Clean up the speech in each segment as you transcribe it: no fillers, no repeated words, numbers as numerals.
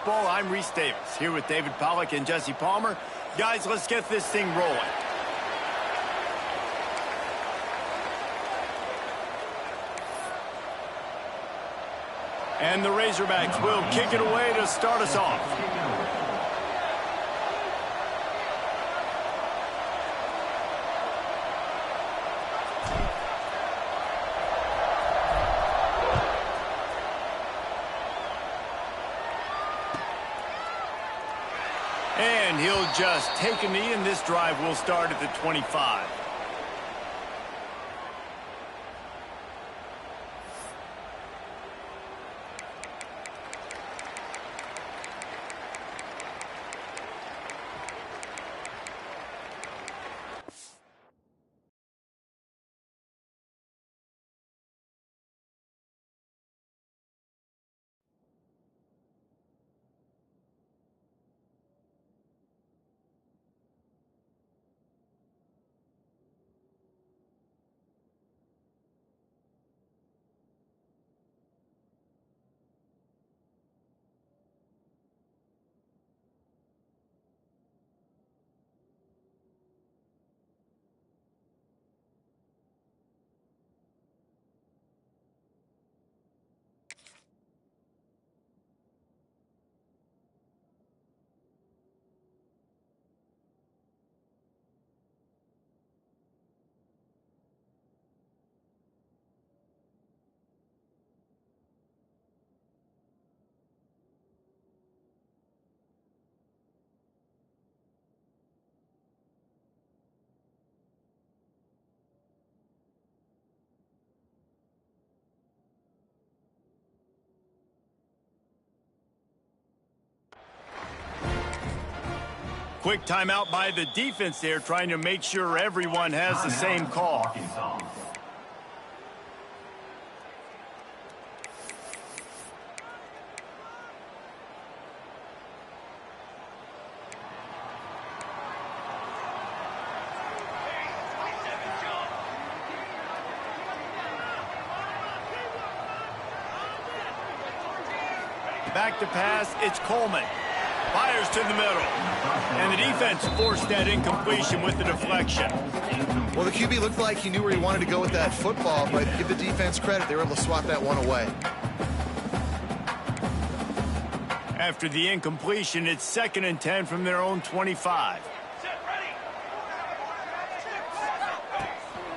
Football. I'm Reese Davis, here with David Pollack and Jesse Palmer. Guys, let's get this thing rolling. And the Razorbacks will kick it away to start us off. And he'll just take a knee, and this drive will start at the 25. Quick timeout by the defense there, trying to make sure everyone has the same call. Back to pass, it's Coleman. Fires to the middle. And the defense forced that incompletion with the deflection. Well, the QB looked like he knew where he wanted to go with that football, but give the defense credit. They were able to swat that one away. After the incompletion, it's 2nd and 10 from their own 25.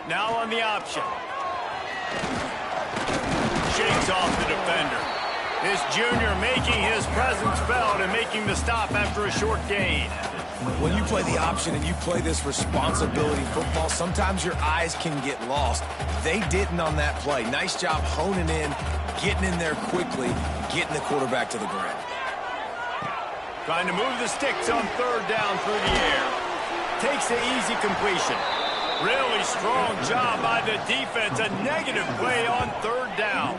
Now on the option. Shakes off the defender. This junior making his presence felt and making the stop after a short gain. When you play the option and you play this responsibility football, sometimes your eyes can get lost. They didn't on that play. Nice job honing in, getting in there quickly, getting the quarterback to the ground. Trying to move the sticks on 3rd down through the air. Takes the easy completion. Really strong job by the defense. A negative play on 3rd down.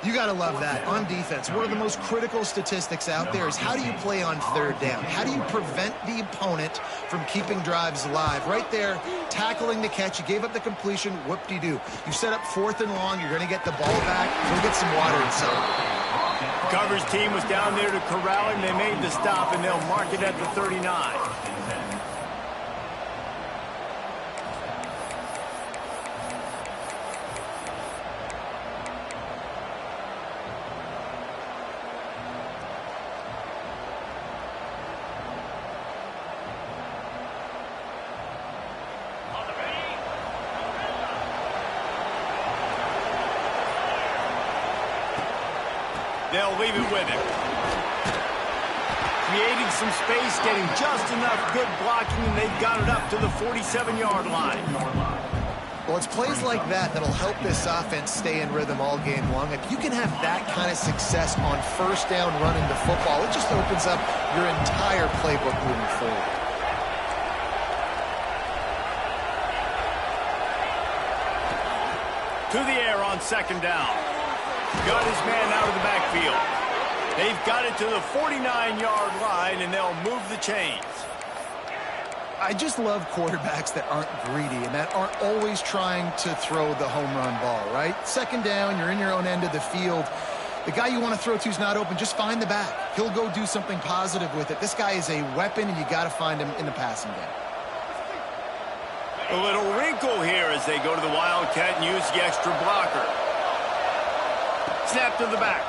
You got to love that. On defense, one of the most critical statistics out there is how do you play on 3rd down? How do you prevent the opponent from keeping drives alive? Right there, tackling the catch. You gave up the completion. Whoop-de-doo. You set up 4th and long. You're going to get the ball back. Go get some water inside. Coverage team was down there to corral him. They made the stop, and they'll mark it at the 39. They'll leave it with him. Creating some space, getting just enough good blocking, and they've got it up to the 47-yard line. Well, it's plays like that that'll help this offense stay in rhythm all game long. If you can have that kind of success on 1st down running the football, it just opens up your entire playbook moving forward. To the air on 2nd down. Got his man out of the backfield. They've got it to the 49-yard line, and they'll move the chains. I just love quarterbacks that aren't greedy and that aren't always trying to throw the home run ball, right? 2nd down, you're in your own end of the field. The guy you want to throw to is not open. Just find the back. He'll go do something positive with it. This guy is a weapon, and you got to find him in the passing game. A little wrinkle here as they go to the Wildcat and use the extra blocker. Snap to the back.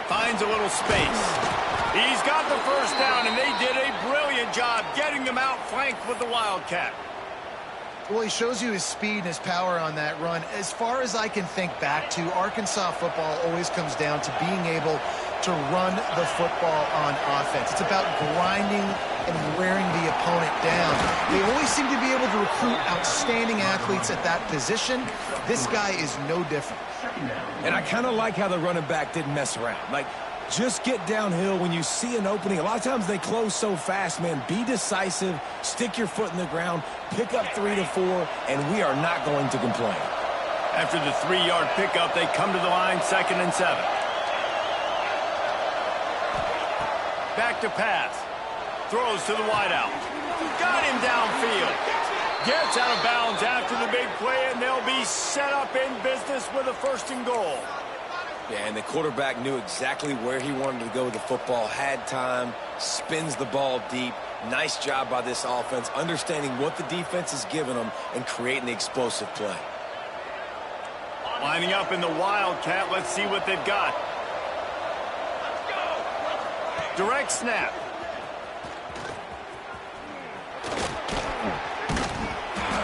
Finds a little space. He's got the first down, and they did a brilliant job getting them out flanked with the Wildcat. Well, he shows you his speed and his power on that run. As far as I can think back to, Arkansas football always comes down to being able to run the football on offense. It's about grinding and wearing the opponent down. They always seem to be able to recruit outstanding athletes at that position. This guy is no different. And I kind of like how the running back didn't mess around. Like, just get downhill when you see an opening. A lot of times they close so fast, man. Be decisive, stick your foot in the ground, pick up 3 to 4, and we are not going to complain. After the 3-yard pickup, they come to the line, 2nd and 7. Back to pass. Throws to the wideout. Got him downfield. Gets out of bounds after the big play, and they'll be set up in business with a 1st and goal. Yeah, and the quarterback knew exactly where he wanted to go with the football, had time, spins the ball deep. Nice job by this offense, understanding what the defense is giving them and creating the explosive play. Lining up in the Wildcat, let's see what they've got. Direct snap.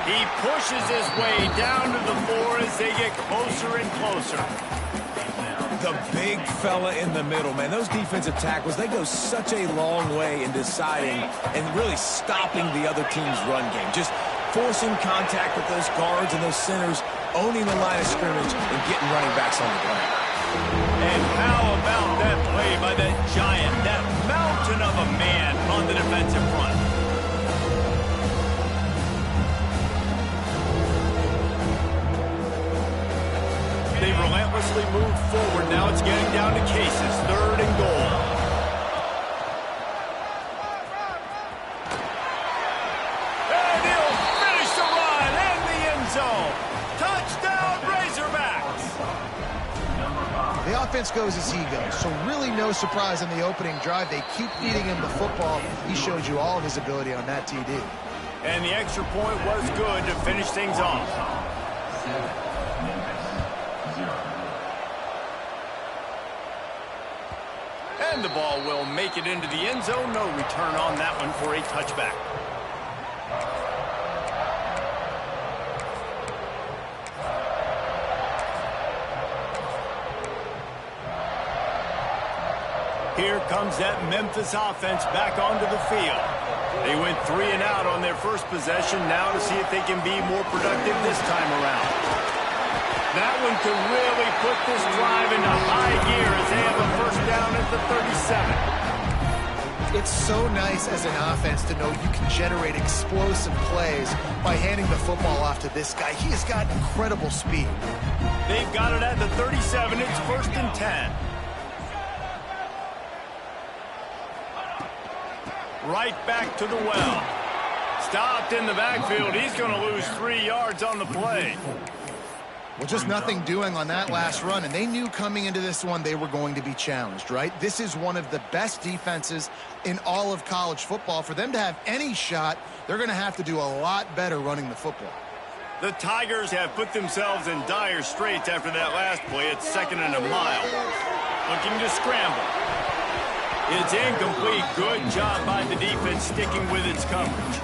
He pushes his way down to the 4 as they get closer and closer. The big fella in the middle, man. Those defensive tackles, they go such a long way in deciding and really stopping the other team's run game. Just forcing contact with those guards and those centers, owning the line of scrimmage and getting running backs on the ground. And how about that play by that giant, that mountain of a man on the defensive front? They've relentlessly moved forward. Now it's getting down to cases. 3rd and goal. And he'll finish the run in the end zone. Touchdown, Razorbacks. The offense goes as he goes, so really no surprise in the opening drive. They keep feeding him the football. He showed you all of his ability on that TD. And the extra point was good to finish things off. And the ball will make it into the end zone. No return on that one for a touchback. Here comes that Memphis offense back onto the field. They went 3 and out on their first possession. Now to see if they can be more productive this time around. That one could really put this drive into high gear as they have a 1st down at the 37. It's so nice as an offense to know you can generate explosive plays by handing the football off to this guy. He has got incredible speed. They've got it at the 37. It's 1st and 10. Right back to the well. Stopped in the backfield. He's going to lose 3 yards on the play. Well, just nothing doing on that last run, and they knew coming into this one they were going to be challenged, right? This is one of the best defenses in all of college football. For them to have any shot, they're going to have to do a lot better running the football. The Tigers have put themselves in dire straits after that last play. It's 2nd and a mile. Looking to scramble. It's incomplete. Good job by the defense sticking with its coverage.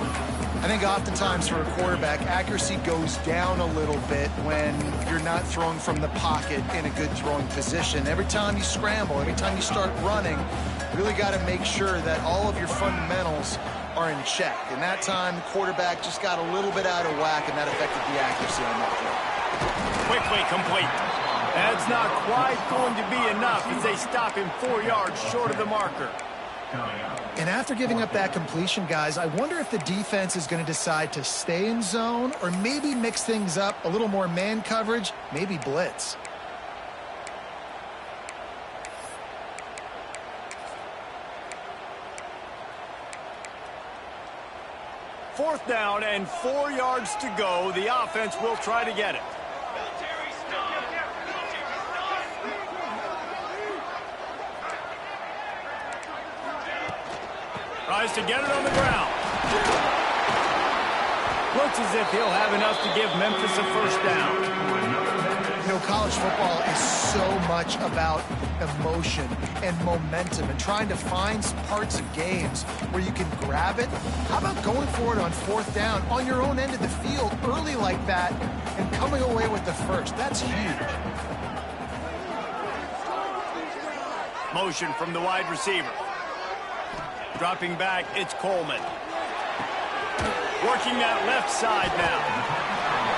I think oftentimes for a quarterback, accuracy goes down a little bit when you're not throwing from the pocket in a good throwing position. Every time you scramble, every time you start running, you really got to make sure that all of your fundamentals are in check. And that time, the quarterback just got a little bit out of whack, and that affected the accuracy on that throw. Quickly complete. That's not quite going to be enough as they stop him 4 yards short of the marker. And after giving up that completion, guys, I wonder if the defense is going to decide to stay in zone or maybe mix things up, a little more man coverage, maybe blitz. Fourth down and 4 yards to go. The offense will try to get it. Tries to get it on the ground. Looks as if he'll have enough to give Memphis a first down. You know, college football is so much about emotion and momentum and trying to find some parts of games where you can grab it. How about going for it on fourth down on your own end of the field early like that and coming away with the first? That's huge. Motion from the wide receiver. Dropping back, it's Coleman. Working that left side now.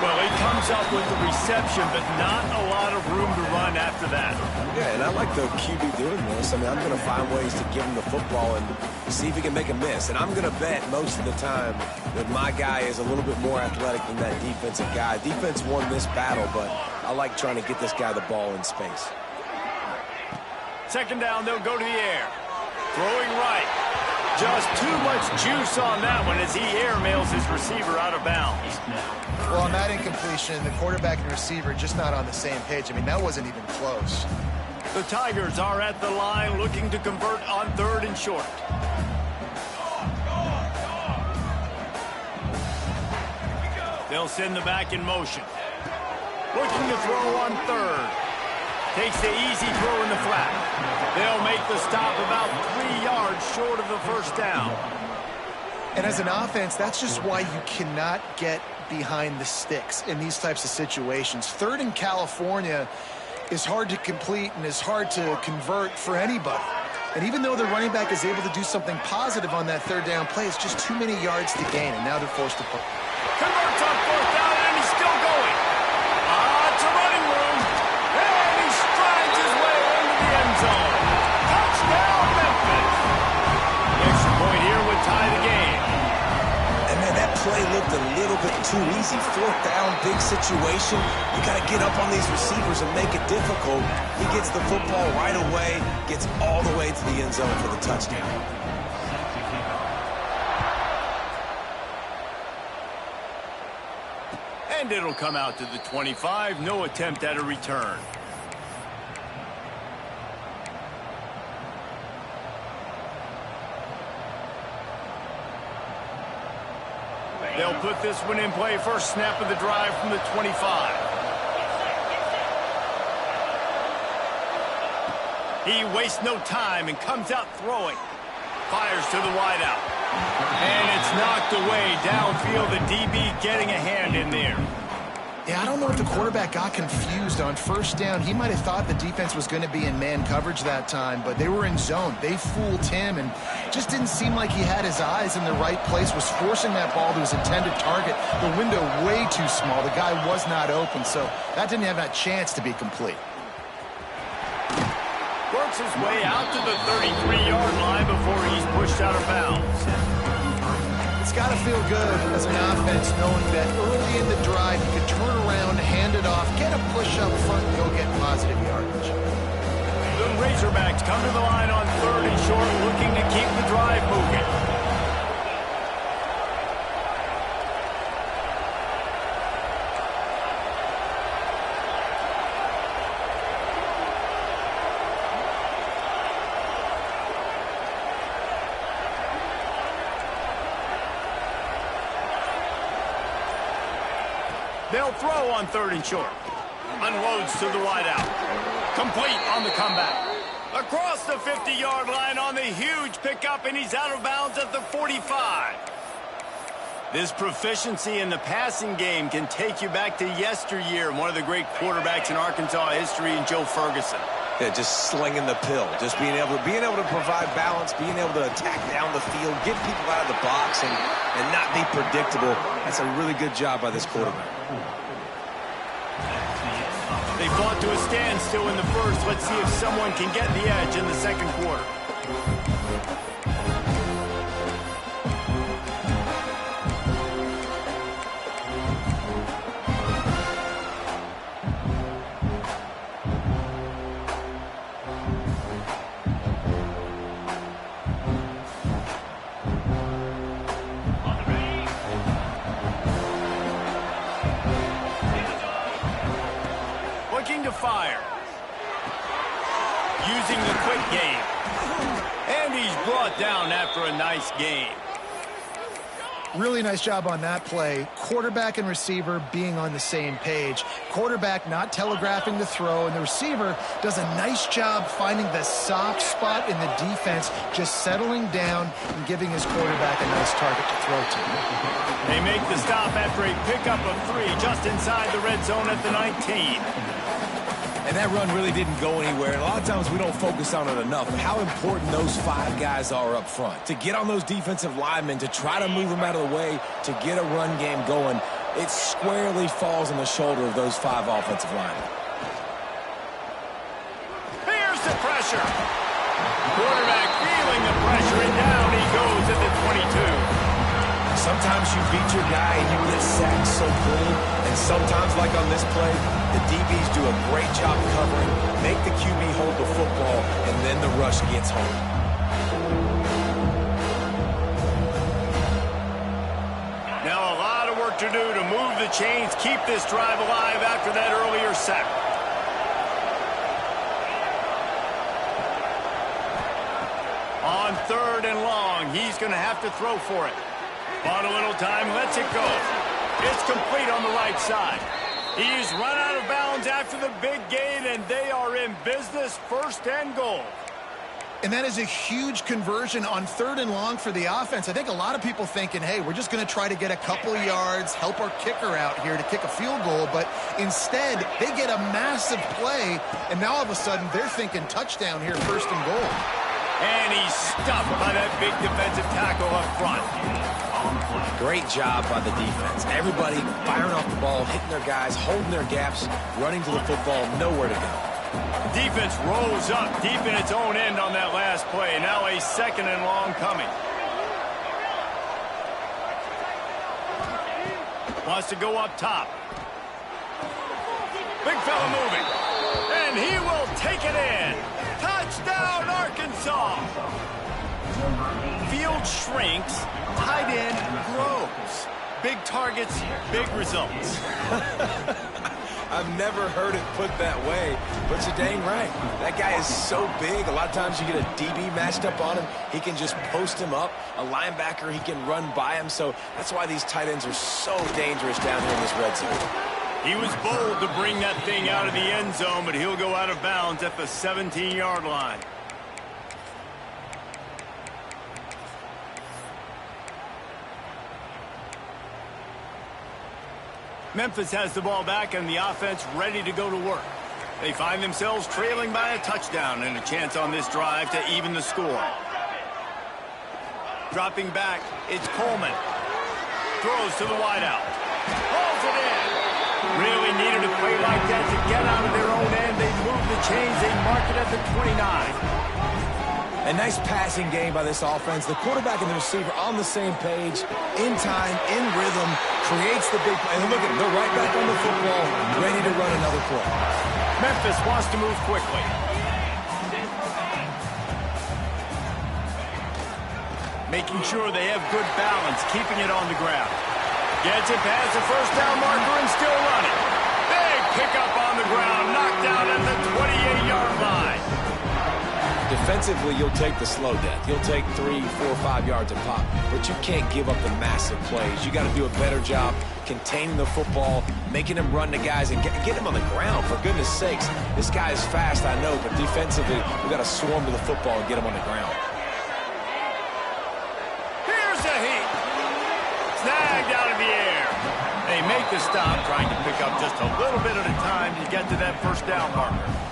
Well, he comes up with the reception, but not a lot of room to run after that. Yeah, and I like the QB doing this. I mean, I'm going to find ways to give him the football and see if he can make a miss. And I'm going to bet most of the time that my guy is a little bit more athletic than that defensive guy. Defense won this battle, but I like trying to get this guy the ball in space. Second down, they'll go to the air. Throwing right. Just too much juice on that one as he airmails his receiver out of bounds. Well, on that incompletion, the quarterback and receiver just not on the same page. I mean, that wasn't even close. The Tigers are at the line looking to convert on third and short. They'll send the back in motion. Looking to throw on third. Takes the easy throw in the flat. They'll make the stop about 3 yards short of the first down. And as an offense, that's just why you cannot get behind the sticks in these types of situations. Third in California is hard to complete and is hard to convert for anybody. And even though the running back is able to do something positive on that third down play, it's just too many yards to gain, and now they're forced to put. Converts on fourth down, and he's still going. It's a running room. And he strides his way into the end zone. Touchdown, Memphis. The extra point here would tie the game. And man, that play looked a little bit too easy. Fourth down, big situation. You got to get up on these receivers and make it difficult. He gets the football right away, gets all the way to the end zone for the touchdown. And it'll come out to the 25. No attempt at a return. They'll put this one in play. First snap of the drive from the 25. He wastes no time and comes out throwing. Fires to the wideout. And it's knocked away downfield. The DB getting a hand in there. Yeah, I don't know if the quarterback got confused on first down. He might have thought the defense was going to be in man coverage that time, but they were in zone. They fooled him and just didn't seem like he had his eyes in the right place, was forcing that ball to his intended target. The window way too small. The guy was not open, so that didn't have that chance to be complete. Works his way out to the 33-yard line before he's pushed out of bounds. It's got to feel good as an offense knowing that early in the drive you can turn around, hand it off, get a push up front, and go get positive yardage. The Razorbacks come to the line on third and short, looking to keep the drive moving. They'll throw on third and short. Unloads to the wideout. Complete on the comeback. Across the 50-yard line on the huge pickup, and he's out of bounds at the 45. This proficiency in the passing game can take you back to yesteryear, one of the great quarterbacks in Arkansas history, in Joe Ferguson. Yeah, just slinging the pill, just being able to provide balance, being able to attack down the field, get people out of the box, and not be predictable. That's a really good job by this quarterback. They fought to a standstill in the first. Let's see if someone can get the edge in the second quarter. using the quick game. And he's brought down after a nice game. Really nice job on that play. Quarterback and receiver being on the same page. Quarterback not telegraphing the throw, and the receiver does a nice job finding the soft spot in the defense, just settling down and giving his quarterback a nice target to throw to. They make the stop after a pickup of 3 just inside the red zone at the 19. And that run really didn't go anywhere. And a lot of times we don't focus on it enough, but how important those 5 guys are up front. To get on those defensive linemen, to try to move them out of the way, to get a run game going, it squarely falls on the shoulder of those 5 offensive linemen. Here's the pressure. Quarterback feeling the pressure, and down he goes at the 22. Sometimes you beat your guy and you get sacked so clean, and sometimes, like on this play, the DBs do a great job covering, make the QB hold the football, and then the rush gets home. Now a lot of work to do to move the chains, keep this drive alive after that earlier sack. On 3rd and long, he's going to have to throw for it. Bought a little time, lets it go. It's complete on the right side. He's run out of bounds after the big gain, and they are in business, 1st and goal. And that is a huge conversion on 3rd and long for the offense. I think a lot of people thinking, hey, we're just going to try to get a couple yards, help our kicker out here to kick a field goal. But instead, they get a massive play, and now all of a sudden they're thinking touchdown here, 1st and goal. And he's stuffed by that big defensive tackle up front. Great job by the defense. Everybody firing off the ball, hitting their guys, holding their gaps, running to the football, nowhere to go. Defense rolls up deep in its own end on that last play. Now a 2nd and long coming. Wants to go up top. Big fella moving. And he will take it in. Touchdown, Arkansas. Field shrinks, tight end grows. Big targets, big results. I've never heard it put that way, but you're dang right. That guy is so big. A lot of times you get a DB matched up on him. He can just post him up. A linebacker, he can run by him. So that's why these tight ends are so dangerous down here in this red zone. He was bold to bring that thing out of the end zone, but he'll go out of bounds at the 17-yard line. Memphis has the ball back and the offense ready to go to work. They find themselves trailing by a touchdown and a chance on this drive to even the score. Dropping back, it's Coleman. Throws to the wideout. Hauls it in. Really needed a play like that to get out of their own end. They move the chains. They mark it at the 29. A nice passing game by this offense. The quarterback and the receiver on the same page, in time, in rhythm, creates the big play. And look at them, they're right back on the football, ready to run another play. Memphis wants to move quickly. Making sure they have good balance, keeping it on the ground. Gets it past the 1st down marker and still running. Big pickup on the ground, knocked down at the 28-yard line. Defensively, you'll take the slow death. You'll take 3, 4, 5 yards a pop, but you can't give up the massive plays. You got to do a better job containing the football, making him run to guys, and get him on the ground, for goodness sakes. This guy is fast, I know, but defensively, we got to swarm to the football and get him on the ground. Here's a heat. Snagged out of the air. They make the stop, trying to pick up just a little bit at a time to get to that 1st down marker.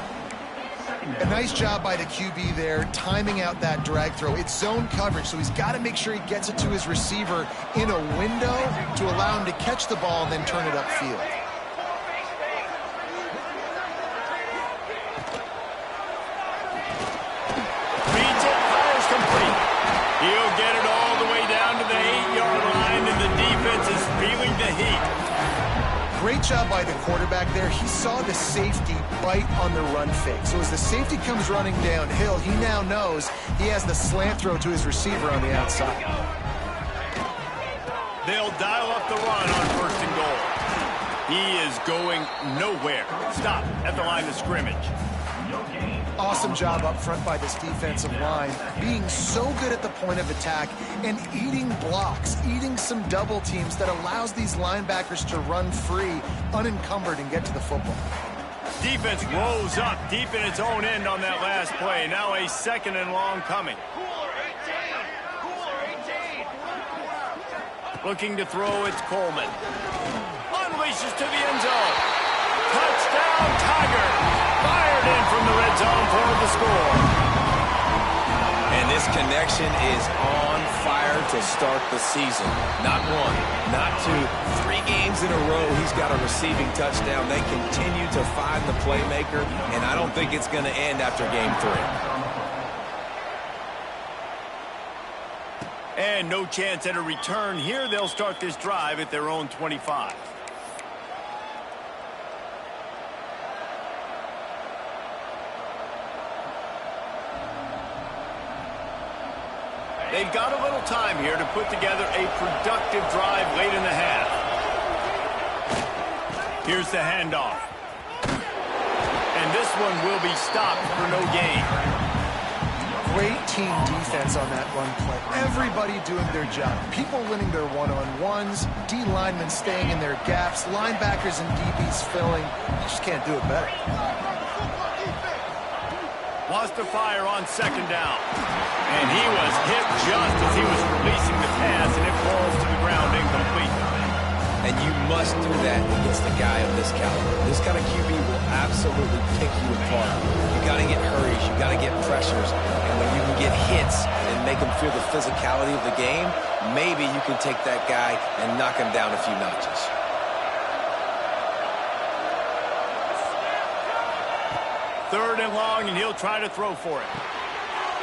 A nice job by the QB there, timing out that drag throw. It's zone coverage, so he's got to make sure he gets it to his receiver in a window to allow him to catch the ball and then turn it upfield. Reads it, fires complete. He'll get it all the way down to the 8-yard line, and the defense is feeling the heat. Great job by the quarterback there. He saw the safety bite on the run fake. So as the safety comes running downhill, he now knows he has the slant throw to his receiver on the outside. They'll dial up the run on 1st and goal. He is going nowhere. Stop at the line of scrimmage. Awesome job up front by this defensive line, being so good at the point of attack and eating blocks, eating some double teams that allows these linebackers to run free, unencumbered, and get to the football. Defense rolls up deep in its own end on that last play. Now a 2nd and long coming. Looking to throw, it's Coleman. Unleashes to the end zone. Touchdown, Tiger! Fired in from the red zone for the score. And this connection is on fire to start the season. Not 1, not 2, 3 games in a row he's got a receiving touchdown. They continue to find the playmaker, and I don't think it's going to end after game 3. And no chance at a return here. They'll start this drive at their own 25. They've got a little time here to put together a productive drive late in the half. Here's the handoff. And this one will be stopped for no gain. Great team defense on that run play. Everybody doing their job. People winning their one-on-ones, D linemen staying in their gaps, linebackers and DBs filling. You just can't do it better. Wants to fire on 2nd down. And he was hit just as he was releasing the pass, and it falls to the ground incomplete. And you must do that against a guy of this caliber. This kind of QB will absolutely pick you apart. You got to get hurries, you got to get pressures, and when you can get hits and make him feel the physicality of the game, maybe you can take that guy and knock him down a few notches. Third and long, and he'll try to throw for it.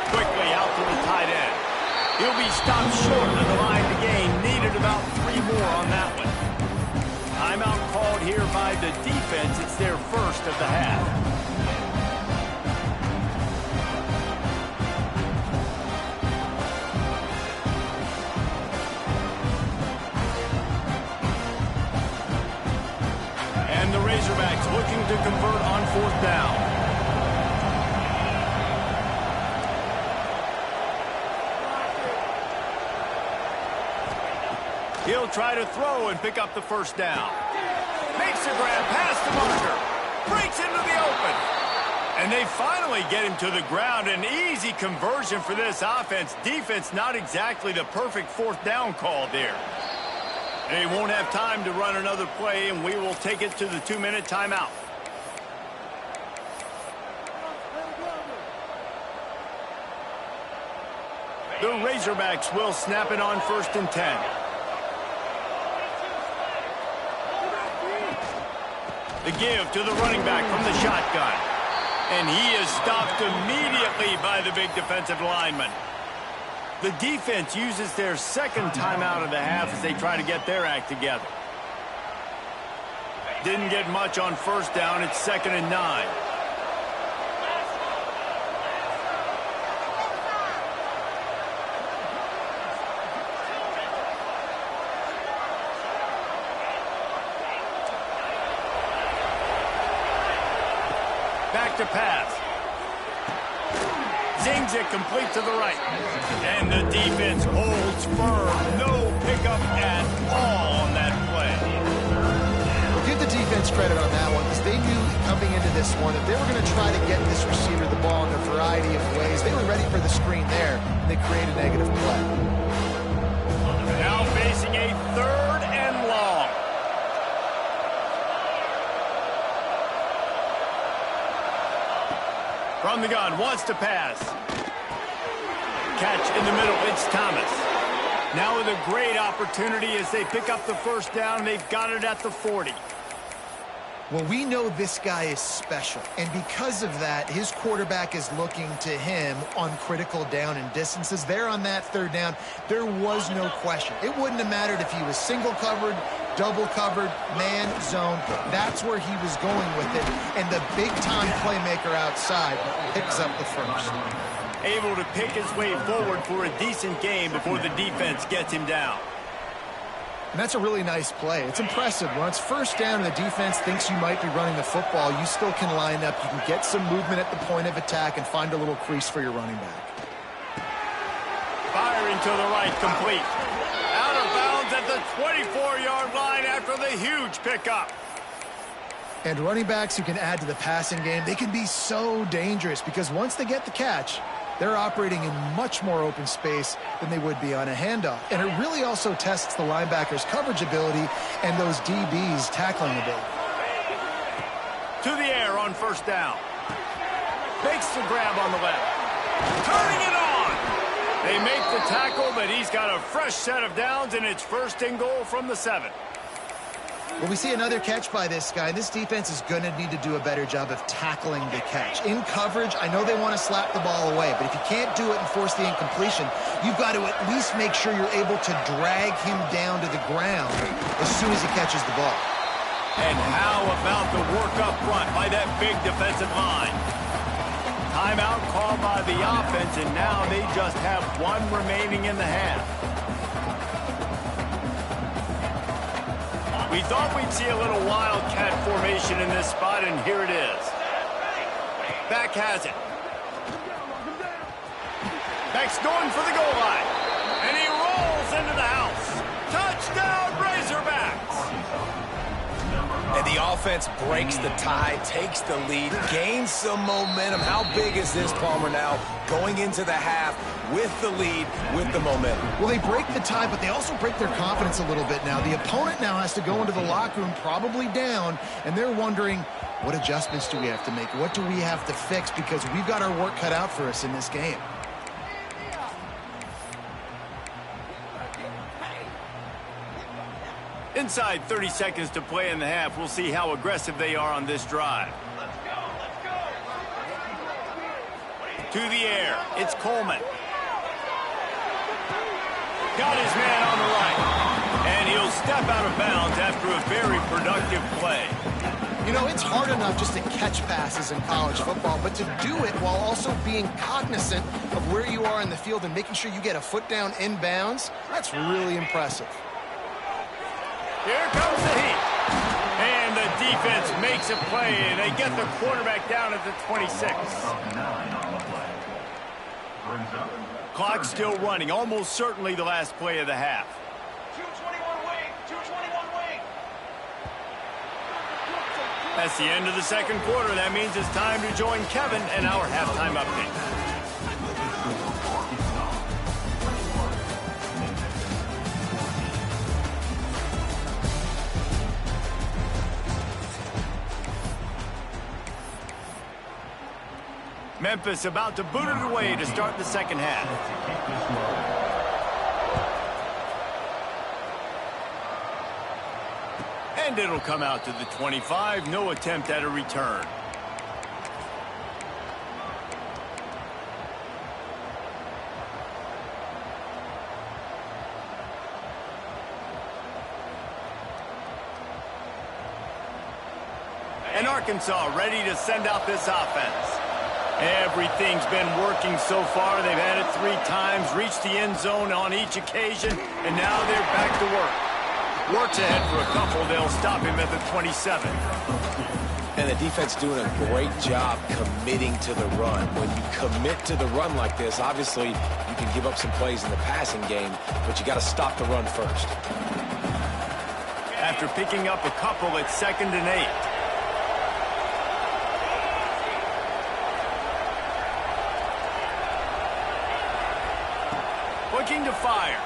Quickly out to the tight end. He'll be stopped short of the line to gain. Needed about 3 more on that one. Timeout called here by the defense. It's their first of the half. And the Razorbacks looking to convert on 4th down. He'll try to throw and pick up the 1st down. Makes the grab past the marker. Breaks into the open. And they finally get him to the ground. An easy conversion for this offense. Defense not exactly the perfect 4th down call there. They won't have time to run another play, and we will take it to the 2-minute timeout. The Razorbacks will snap it on 1st and 10. The give to the running back from the shotgun. And he is stopped immediately by the big defensive lineman. The defense uses their 2nd timeout of the half as they try to get their act together. Didn't get much on 1st down. It's 2nd and 9. Back to pass. Zings it complete to the right. And the defense holds firm. No pickup at all on that play. Well, give the defense credit on that one because they knew coming into this one that they were going to try to get this receiver the ball in a variety of ways. They were ready for the screen there, and they created a negative play. Now facing a 3rd and long. From the gun, wants to pass. Catch in the middle, it's Thomas. Now with a great opportunity as they pick up the 1st down. They've got it at the 40. Well, we know this guy is special, and because of that, his quarterback is looking to him on critical down and distances. There on that 3rd down, there was no question. It wouldn't have mattered if he was single covered, double covered, man, zone. That's where he was going with it, and the big-time playmaker outside picks up the 1st. Able to pick his way forward for a decent game before the defense gets him down. And that's a really nice play. It's impressive. When it's first down and the defense thinks you might be running the football, you still can line up. You can get some movement at the point of attack and find a little crease for your running back. Firing to the right, complete. Out of bounds at the 24-yard line after the huge pickup. And running backs who can add to the passing game, they can be so dangerous because once they get the catch, they're operating in much more open space than they would be on a handoff. And it really also tests the linebacker's coverage ability and those DBs' tackling ability. To the air on first down. Makes the grab on the left. Turning it on. They make the tackle, but he's got a fresh set of downs, and it's first and goal from the 7. Well, we see another catch by this guy. This defense is going to need to do a better job of tackling the catch. In coverage, I know they want to slap the ball away, but if you can't do it and force the incompletion, you've got to at least make sure you're able to drag him down to the ground as soon as he catches the ball. And how about the work up front by that big defensive line? Timeout called by the offense, and now they just have one remaining in the half. We thought we'd see a little wildcat formation in this spot, and here it is. Back has it. Back's going for the goal line. And he rolls into the house. Touchdown, Razorbacks! And the offense breaks the tie, takes the lead, gains some momentum. How big is this, Palmer, now going into the half with the lead, with the momentum? Well, they break the tie, but they also break their confidence a little bit now. The opponent now has to go into the locker room probably down, and they're wondering, what adjustments do we have to make? What do we have to fix? Because we've got our work cut out for us in this game. Inside 30 seconds to play in the half. We'll see how aggressive they are on this drive. To the air. It's Coleman. Got his man on the right. And he'll step out of bounds after a very productive play. You know, it's hard enough just to catch passes in college football, but to do it while also being cognizant of where you are in the field and making sure you get a foot down in bounds, that's really impressive. Here comes the heat. And the defense makes a play, and they get the quarterback down at the 26. Clock still running, almost certainly the last play of the half. 221 wing, 221 wing. That's the end of the second quarter. That means it's time to join Kevin and our halftime update. Memphis about to boot it away to start the second half. And it'll come out to the 25. No attempt at a return. And Arkansas ready to send out this offense. Everything's been working so far. They've had it 3 times, reached the end zone on each occasion, and now they're back to work. Works ahead for a couple. They'll stop him at the 27. And the defense doing a great job committing to the run. When you commit to the run like this, obviously you can give up some plays in the passing game, but you got to stop the run first. After picking up a couple at 2nd and 8. Looking to fire.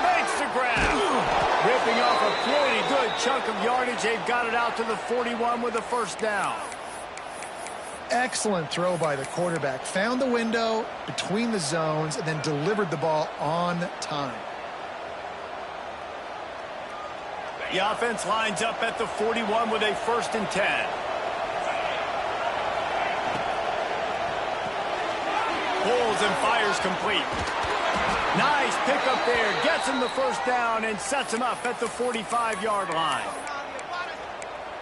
Makes the grab. Ripping off a pretty good chunk of yardage. They've got it out to the 41 with a first down. Excellent throw by the quarterback. Found the window between the zones and then delivered the ball on time. The offense lines up at the 41 with a 1st and 10. Pulls and fires complete. Nice pickup there. Gets him the first down and sets him up at the 45-yard line.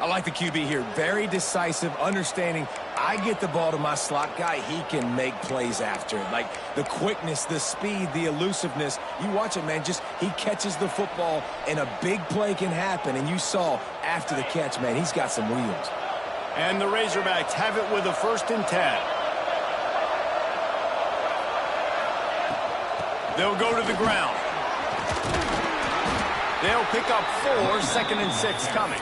I like the QB here. Very decisive, understanding I get the ball to my slot guy, he can make plays after it. Like the quickness, the speed, the elusiveness. You watch it, man, just he catches the football and a big play can happen. And you saw after the catch, man, he's got some wheels. And the Razorbacks have it with a 1st and 10. They'll go to the ground. They'll pick up 4, 2nd and 6 coming.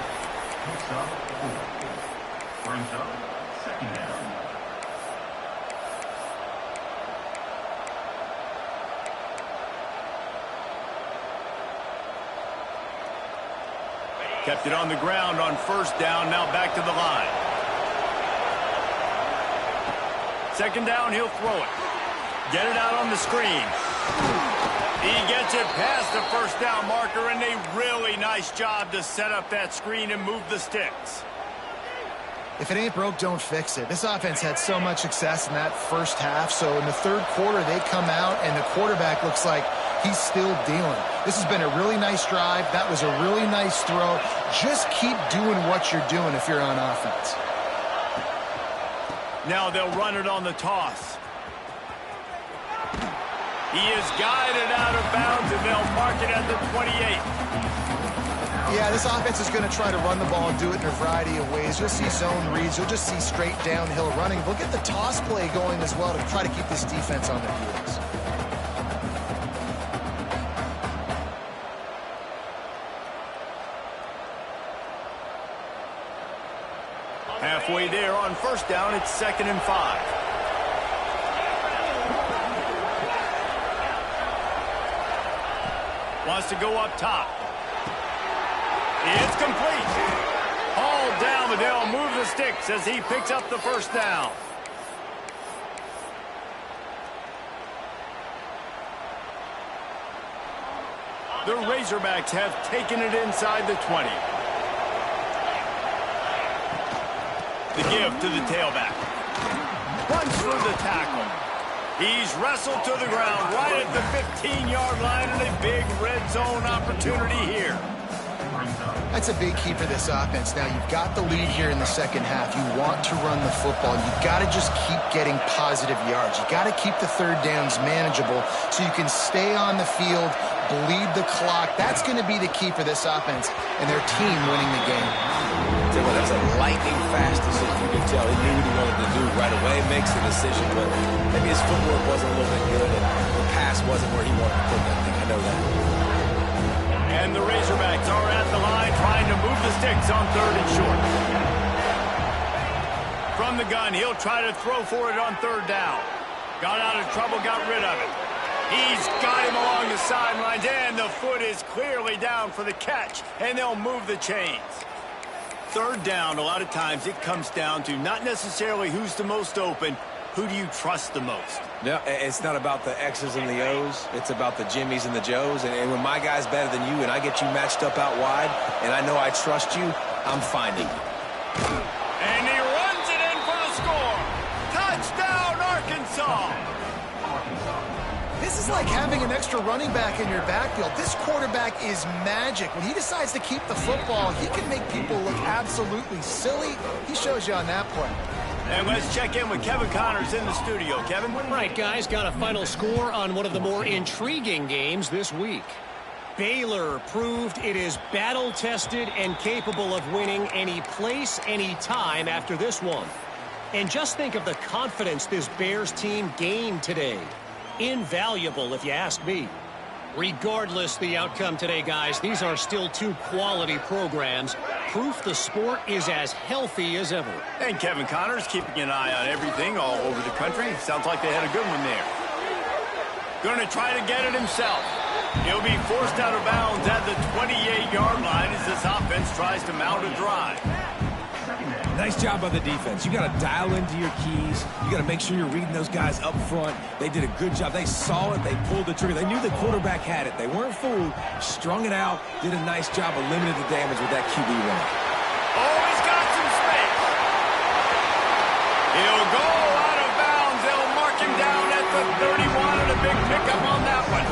Kept it on the ground on 1st down, now back to the line. 2nd down, he'll throw it. Get it out on the screen. He gets it past the 1st down marker, and a really nice job to set up that screen and move the sticks. If it ain't broke, don't fix it. This offense had so much success in that first half, so in the 3rd quarter, they come out, and the quarterback looks like he's still dealing. This has been a really nice drive. That was a really nice throw. Just keep doing what you're doing if you're on offense. Now they'll run it on the toss. He is guided out of bounds, and they'll mark it at the 28. Yeah, this offense is going to try to run the ball and do it in a variety of ways. You'll see zone reads. You'll just see straight downhill running. We'll get the toss play going as well to try to keep this defense on their heels. Halfway there on 1st down, it's 2nd and 5. Wants to go up top. It's complete. Hauled down, but they'll move the sticks as he picks up the 1st down. The Razorbacks have taken it inside the 20. The give to the tailback. Runs through the tackle. He's wrestled to the ground right at the 15-yard line, and a big red zone opportunity here. That's a big key for this offense. Now, you've got the lead here in the 2nd half. You want to run the football. You've got to just keep getting positive yards. You've got to keep the 3rd downs manageable so you can stay on the field, bleed the clock. That's going to be the key for this offense and their team winning the game. That was a lightning-fast decision. You could tell he knew what he wanted to do right away, makes the decision, but maybe his footwork wasn't a little bit good, and the pass wasn't where he wanted to put that thing. I know that. And the Razorbacks are at the line trying to move the sticks on 3rd and short. From the gun, he'll try to throw for it on 3rd down. Got out of trouble, got rid of it. He's got him along the sidelines, and the foot is clearly down for the catch, and they'll move the chains. 3rd down, a lot of times it comes down to not necessarily who's the most open, who do you trust the most? No, it's not about the X's and the O's. It's about the Jimmys and the Joes. And when my guy's better than you and I get you matched up out wide and I know I trust you, I'm finding you. And he runs it in for the score. Touchdown, Arkansas. This is like having an extra running back in your backfield. This quarterback is magic. When he decides to keep the football, he can make people look absolutely silly. He shows you on that play. And let's check in with Kevin Connors in the studio. Kevin? Right, guys, got a final score on one of the more intriguing games this week. Baylor proved it is battle-tested and capable of winning any place, any time after this one. And just think of the confidence this Bears team gained today. Invaluable, if you ask me. Regardless the outcome today, guys, these are still 2 quality programs. Proof the sport is as healthy as ever. And Kevin Connors keeping an eye on everything all over the country. Sounds like they had a good one there. Going to try to get it himself. He'll be forced out of bounds at the 28-yard line as this offense tries to mount a drive. Nice job by the defense. You got to dial into your keys. You got to make sure you're reading those guys up front. They did a good job. They saw it. They pulled the trigger. They knew the quarterback had it. They weren't fooled. Strung it out. Did a nice job of limiting the damage with that QB run. Oh, he's got some space. He'll go out of bounds. They'll mark him down at the 31 and a big pickup on that one.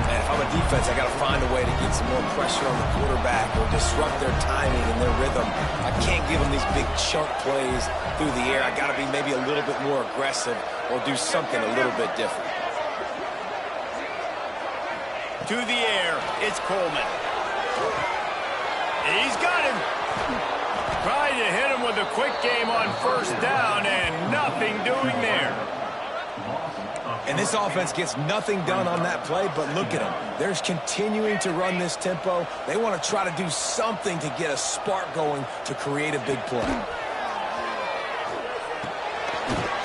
And if I'm a defense, I got to find a way to get some more pressure on the quarterback or disrupt their timing and their rhythm. I can't give them these big chunk plays through the air. I got to be maybe a little bit more aggressive or do something a little bit different. To the air, it's Coleman. He's got him. Trying to hit him with a quick game on first down and nothing doing there. And this offense gets nothing done on that play, but look at them. They're continuing to run this tempo. They want to try to do something to get a spark going to create a big play.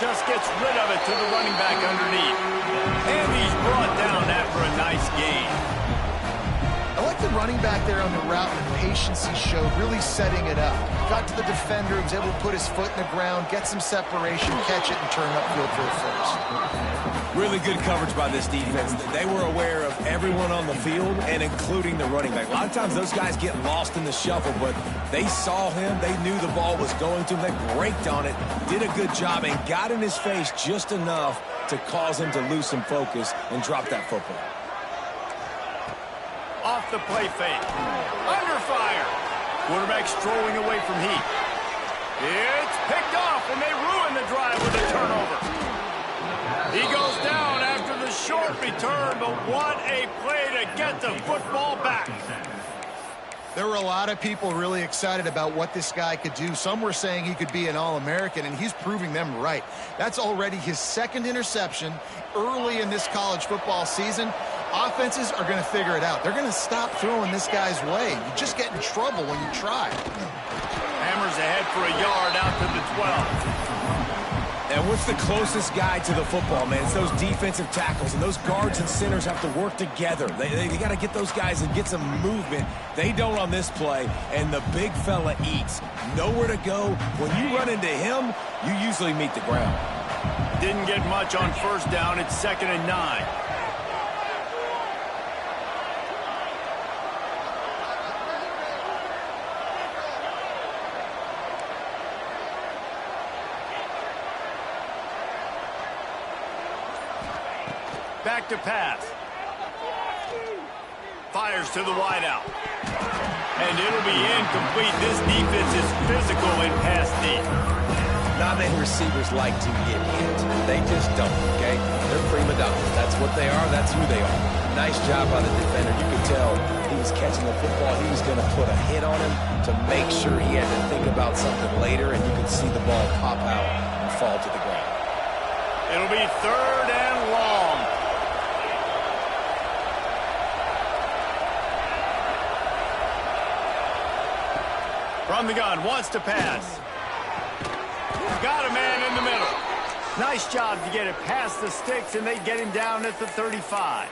Just gets rid of it to the running back underneath. And he's brought down after a nice gain. I like the running back there on the route and the patience he showed, really setting it up. Got to the defender, was able to put his foot in the ground, get some separation, catch it, and turn upfield for a first. Really good coverage by this defense. They were aware of everyone on the field, and including the running back. A lot of times those guys get lost in the shuffle, but they saw him. They knew the ball was going to him. They braked on it, did a good job, and got in his face just enough to cause him to lose some focus and drop that football. Off the play fake. Under fire. Quarterback strolling away from heat. It's picked off, and they ruin the drive with a turnover. He goes down after the short return, but what a play to get the football back. There were a lot of people really excited about what this guy could do. Some were saying he could be an All-American, and he's proving them right. That's already his second interception early in this college football season. Offenses are going to figure it out. They're going to stop throwing this guy's way. You just get in trouble when you try. Hammers ahead for a yard out to the 12. And what's the closest guy to the football, man? It's those defensive tackles, and those guards and centers have to work together. They got to get those guys and get some movement. They don't on this play, and the big fella eats. Nowhere to go. When you run into him, you usually meet the ground. Didn't get much on first down. It's 2nd and 9. Back to pass. Fires to the wideout. And it'll be incomplete. This defense is physical in pass deep. Not many receivers like to get hit. They just don't, okay? They're prima donnas. That's what they are. That's who they are. Nice job by the defender. You could tell he was catching the football. He was going to put a hit on him to make sure he had to think about something later, and you could see the ball pop out and fall to the ground. It'll be 3rd and long. From the gun, wants to pass. Got a man in the middle. Nice job to get it past the sticks, and they get him down at the 35.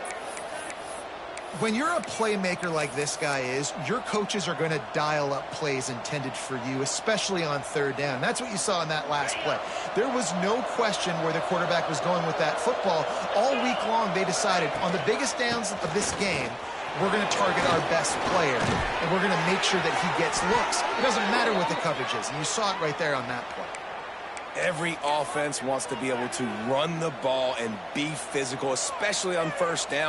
When you're a playmaker like this guy is, your coaches are going to dial up plays intended for you, especially on 3rd down. That's what you saw in that last play. There was no question where the quarterback was going with that football. All week long, they decided on the biggest downs of this game, we're going to target our best player, and we're going to make sure that he gets looks. It doesn't matter what the coverage is, and you saw it right there on that play. Every offense wants to be able to run the ball and be physical, especially on first down.